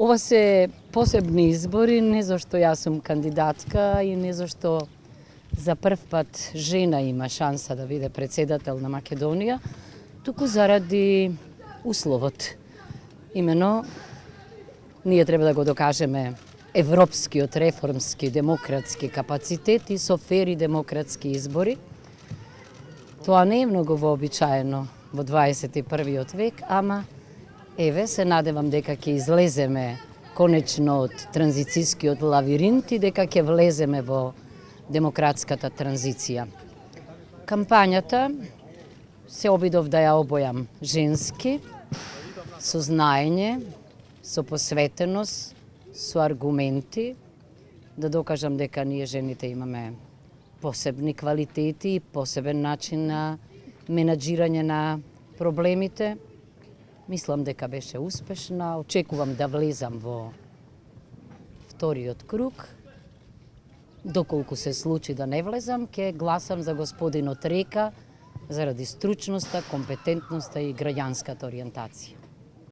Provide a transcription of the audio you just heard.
Ова се посебни избори, не зашто јас сум кандидатка и не зашто за прв пат жена има шанса да биде председател на Македонија, туку заради условот. Имено, ние треба да го докажеме европскиот, реформски, демократски капацитет и со фери демократски избори. Тоа не е многу вообичаено во 21. век, ама еве се надевам дека ќе излеземе конечно од транзицијскиот лавиринт и дека ќе влеземе во демократската транзиција. Кампањата се обидов да ја обојам женски, со знаење, со посветеност, со аргументи, да докажам дека ние жените имаме посебни квалитети и посебен начин на менаџирање на проблемите. Мислам дека беше успешна, очекувам да влезам во вториот круг. Доколку се случи да не влезам, ќе гласам за господинот Река заради стручноста, компетентноста и граѓанската ориентација.